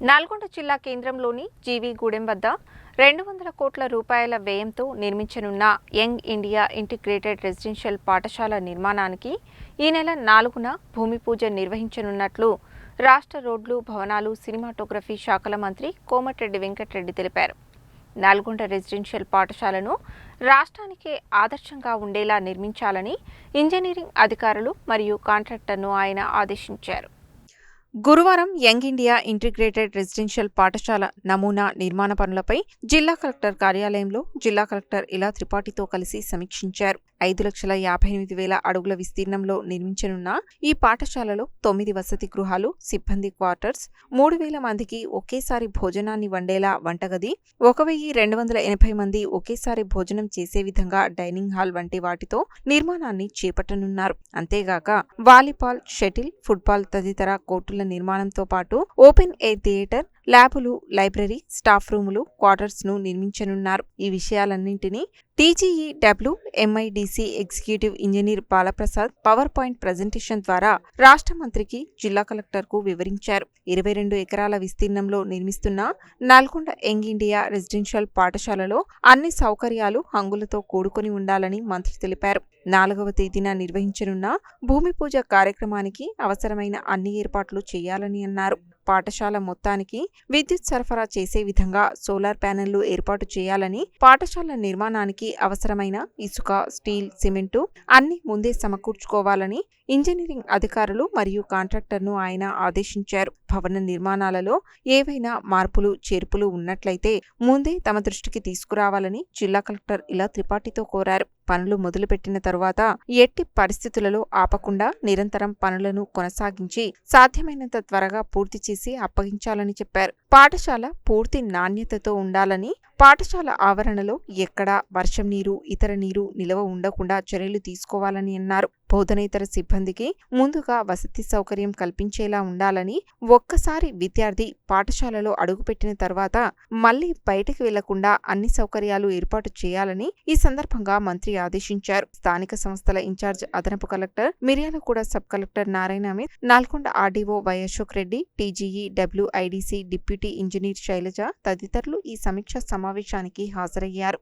నల్గొండ జిల్లా కేంద్రంలోని జీవీగూడెం వద్ద 200 కోట్ల రూపాయల వ్యయంతో నిర్మించనున్న యంగ్ ఇండియా ఇంటిగ్రేటెడ్ రెసిడెన్షియల్ పాఠశాల నిర్మాణానికి ఈ నెల 4న భూమి పూజ నిర్వహించనున్నట్లు రాష్ట్ర రోడ్లు, భవనాలు, సినిమాటోగ్రఫీ శాఖల మంత్రి కోమటిరెడ్డి వెంకటరెడ్డి తెలిపారు. నల్గొండ రెసిడెన్షియల్ పాఠశాలను రాష్ట్రానికే ఆదర్శంగా ఉండేలా నిర్మించాలని ఇంజనీరింగ్ అధికారులు మరియు కాంట్రాక్టర్ను ఆయన ఆదేశించారు. గురువారం యంగ్ ఇండియా ఇంటిగ్రేటెడ్ రెసిడెన్షియల్ పాఠశాల నమూనా నిర్మాణ పనులపై జిల్లా కలెక్టర్ కార్యాలయంలో జిల్లా కలెక్టర్ ఇలా త్రిపాఠితో కలిసి సమీక్షించారు. 5,58,000 అడుగుల విస్తీర్ణంలో నిర్మించనున్న ఈ పాఠశాలలో 9 వసతి గృహాలు, సిబ్బంది క్వార్టర్స్, 3,000 మందికి ఒకేసారి భోజనాన్ని వండేలా వంటగది, 1,280 మంది ఒకేసారి భోజనం చేసే విధంగా డైనింగ్ హాల్ వంటి వాటితో నిర్మాణాన్ని చేపట్టనున్నారు. అంతేగాక వాలీబాల్, షటిల్, ఫుట్బాల్ తదితర కోర్టుల నిర్మాణంతో పాటు ఓపెన్ ఎయిర్ థియేటర్, ల్యాబులు, లైబ్రరీ, స్టాఫ్ రూములు, క్వార్టర్స్ ను నిర్మించనున్నారు. ఈ విషయాలన్నింటినీ TGEW MIDC executive engineer Balaprasad PowerPoint presentation ద్వారా రాష్ట్ర మంత్రికి, జిల్లా కలెక్టర్కు వివరించారు. 22 ఎకరాల విస్తీర్ణంలో నిర్మిస్తున్న నల్గొండ యంగ్ ఇండియా రెసిడెన్షియల్ పాఠశాలలో అన్ని సౌకర్యాలు హంగులతో కూడుకొని ఉండాలని మంత్రి తెలిపారు. 4వ తేదీన నిర్వహించనున్న భూమి పూజ కార్యక్రమానికి అవసరమైన అన్ని ఏర్పాట్లు చేయాలని అన్నారు. పాఠశాల మొత్తానికి విద్యుత్ సరఫరా చేసే విధంగా సోలార్ ప్యానెళ్లు ఏర్పాటు చేయాలని, పాఠశాల నిర్మాణానికి అవసరమైన ఇసుక, స్టీల్, సిమెంటు అన్ని ముందే సమకూర్చుకోవాలని ఇంజనీరింగ్ అధికారులు మరియు కాంట్రాక్టర్ను ఆయన ఆదేశించారు. భవన నిర్మాణాలలో ఏవైనా మార్పులు, చేర్పులు ఉన్నట్లయితే ముందే తమ దృష్టికి తీసుకురావాలని జిల్లా కలెక్టర్ ఇలా త్రిపాఠితో కోరారు. పనులు మొదలుపెట్టిన తరువాత ఎట్టి పరిస్థితులలో ఆపకుండా నిరంతరం పనులను కొనసాగించి సాధ్యమైనంత త్వరగా పూర్తి చేసి అప్పగించాలని చెప్పారు. పాఠశాల పూర్తి నాణ్యతతో ఉండాలని, పాఠశాల ఆవరణలో ఎక్కడా వర్షం నీరు, ఇతర నీరు నిలవ ఉండకుండా చర్యలు తీసుకోవాలని అన్నారు. బోధనేతర సిబ్బందికి ముందుగా వసతి సౌకర్యం కల్పించేలా ఉండాలని, ఒక్కసారి విద్యార్థి పాఠశాలలో అడుగుపెట్టిన తర్వాత మళ్లీ బయటకు వెళ్లకుండా అన్ని సౌకర్యాలు ఏర్పాటు చేయాలని ఈ సందర్భంగా మంత్రి ఆదేశించారు. స్థానిక సంస్థల ఇన్ఛార్జ్ అదనపు collector, Miryalaguda sub collector Narayana Amit, Nalgonda RDO Y Ashok Reddy, TGEW IDC deputy engineer Shailaja తదితరులు ఈ సమీక్షా సమావేశానికి హాజరయ్యారు.